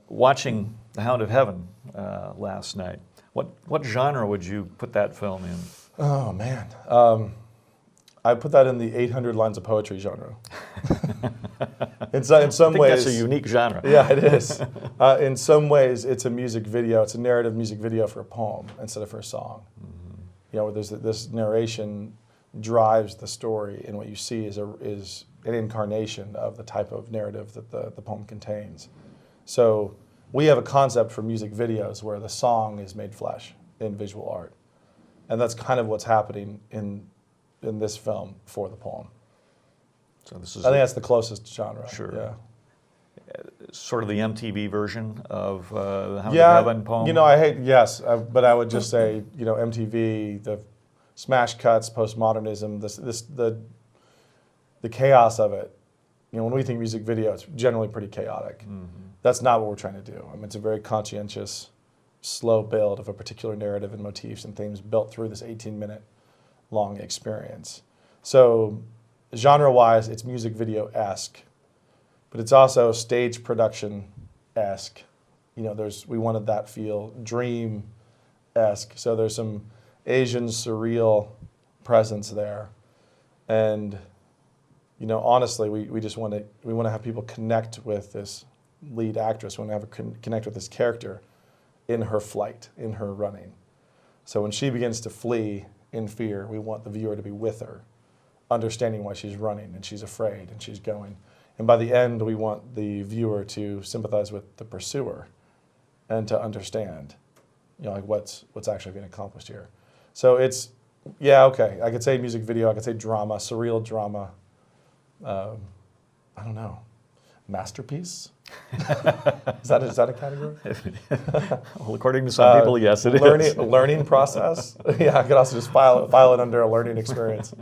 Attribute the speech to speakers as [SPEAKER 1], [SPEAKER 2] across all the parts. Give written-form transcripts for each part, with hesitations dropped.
[SPEAKER 1] watching The Hound of Heaven last night, what genre would you put that film in?
[SPEAKER 2] Oh, man. I put that in the 800 lines of poetry genre. In some
[SPEAKER 1] I think
[SPEAKER 2] ways,
[SPEAKER 1] that's a unique genre.
[SPEAKER 2] yeah, it is. In some ways, it's a music video. It's a narrative music video for a poem instead of for a song. Mm-hmm. You know, where there's this narration drives the story, and what you see is an incarnation of the type of narrative that the poem contains. So we have a concept for music videos where the song is made flesh in visual art, and that's kind of what's happening in this film for the poem.
[SPEAKER 1] So this is
[SPEAKER 2] I think that's the closest genre.
[SPEAKER 1] Sure.
[SPEAKER 2] Yeah.
[SPEAKER 1] Sort of the MTV version of the Hound
[SPEAKER 2] Yeah,
[SPEAKER 1] of Heaven poem.
[SPEAKER 2] you know, but I would just say, you know, MTV, the smash cuts, postmodernism, the chaos of it. You know, when we think music video, it's generally pretty chaotic. Mm-hmm. That's not what we're trying to do. I mean, it's a very conscientious, slow build of a particular narrative and motifs and themes built through this 18-minute long experience. So genre-wise, it's music video-esque, but it's also stage production-esque. You know, we wanted that feel, dream-esque. So there's some Asian surreal presence there. And, you know, honestly, we just want to have people connect with this lead actress. We want to have her connect with this character in her flight, in her running. So when she begins to flee in fear, we want the viewer to be with her, understanding why she's running and she's afraid and she's going. And by the end, we want the viewer to sympathize with the pursuer and to understand, you know, like what's actually being accomplished here. So it's, yeah, okay. I could say music video. I could say drama, surreal drama. I don't know, masterpiece. Is that a category?
[SPEAKER 1] Well, according to some people, yes, it is.
[SPEAKER 2] Learning process. Yeah, I could also just file it under a learning experience.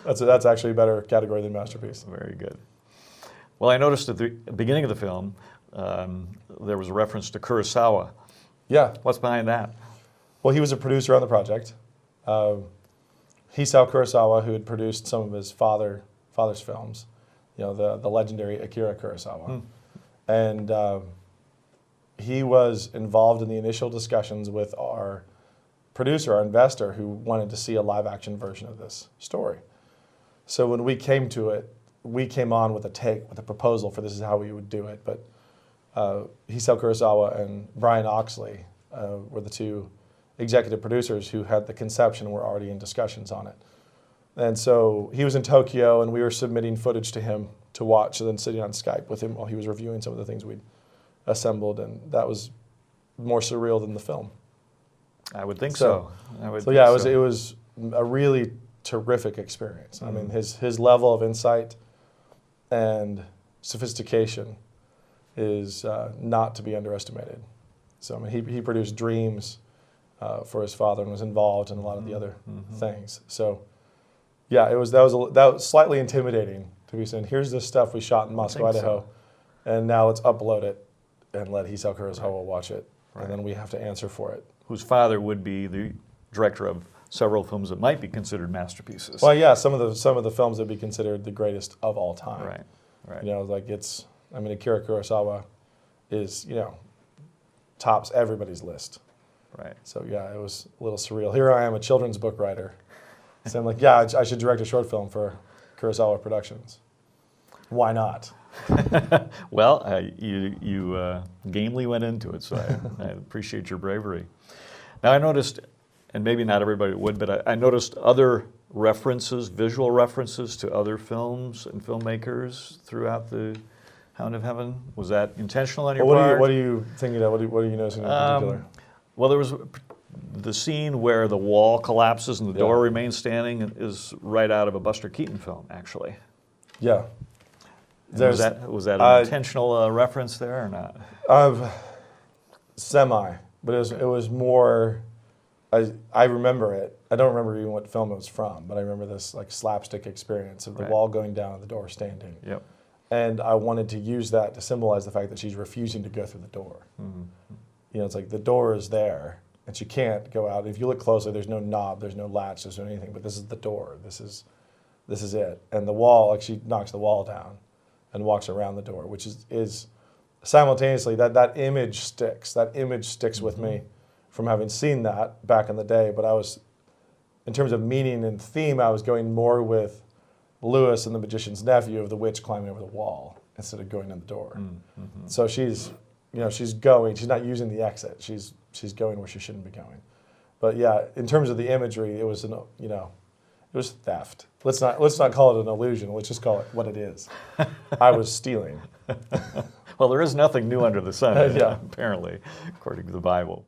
[SPEAKER 2] That's actually a better category than masterpiece.
[SPEAKER 1] Very good. Well, I noticed at the beginning of the film there was a reference to Kurosawa.
[SPEAKER 2] Yeah.
[SPEAKER 1] What's behind that?
[SPEAKER 2] Well, he was a producer on the project. Hisao Kurosawa, who had produced some of his father's films, you know, the legendary Akira Kurosawa. And he was involved in the initial discussions with our producer, our investor, who wanted to see a live-action version of this story. So when we came to it, we came on with a proposal for this is how we would do it. But Hisao Kurosawa and Brian Oxley were the two executive producers who had the conception and were already in discussions on it. And so he was in Tokyo, and we were submitting footage to him to watch, and then sitting on Skype with him while he was reviewing some of the things we'd assembled, and that was more surreal than the film.
[SPEAKER 1] I would think so.
[SPEAKER 2] Yeah, it was a really terrific experience. I mean, his level of insight and sophistication is not to be underestimated. So I mean, he produced Dreams for his father and was involved in a lot of the other things. So yeah, that was slightly intimidating to be saying, here's this stuff we shot in Moscow, Idaho, and now let's upload it and let Hisao Kurosawa watch it, and then we have to answer for it.
[SPEAKER 1] Whose father would be the director of several films that might be considered masterpieces.
[SPEAKER 2] Well, yeah, some of the films that would be considered the greatest of all time.
[SPEAKER 1] Right.
[SPEAKER 2] You know, like Akira Kurosawa is, you know, tops everybody's list.
[SPEAKER 1] Right.
[SPEAKER 2] So yeah, it was a little surreal. Here I am, a children's book writer. So I'm like, yeah, I should direct a short film for Kurosawa Productions. Why not?
[SPEAKER 1] Well, you gamely went into it, so I appreciate your bravery. Now I noticed, and maybe not everybody would, but I noticed other references, visual references to other films and filmmakers throughout the Hound of Heaven. Was that intentional on your part?
[SPEAKER 2] What are you thinking of? What are you noticing in particular?
[SPEAKER 1] Well, there was the scene where the wall collapses and the door remains standing is right out of a Buster Keaton film, actually.
[SPEAKER 2] Yeah.
[SPEAKER 1] Was that an intentional reference there or not?
[SPEAKER 2] Semi, but it was more. I remember it. I don't remember even what film it was from, but I remember this like slapstick experience of the wall going down and the door standing.
[SPEAKER 1] Yep.
[SPEAKER 2] And I wanted to use that to symbolize the fact that she's refusing to go through the door. Mm-hmm. You know, it's like the door is there, and she can't go out. If you look closely, there's no knob, there's no latch, there's no anything. But this is the door. This is it. And the wall, like she knocks the wall down, and walks around the door, which is simultaneously, that image sticks. That image sticks with me from having seen that back in the day. But I was, in terms of meaning and theme, I was going more with Lewis and the magician's nephew of the witch climbing over the wall instead of going in the door. So she's going. She's not using the exit. She's going where she shouldn't be going. But yeah, in terms of the imagery, it was it was theft. Let's not call it an illusion. Let's just call it what it is. I was stealing.
[SPEAKER 1] Well, there is nothing new under the sun,
[SPEAKER 2] Yeah.
[SPEAKER 1] apparently, according to the Bible.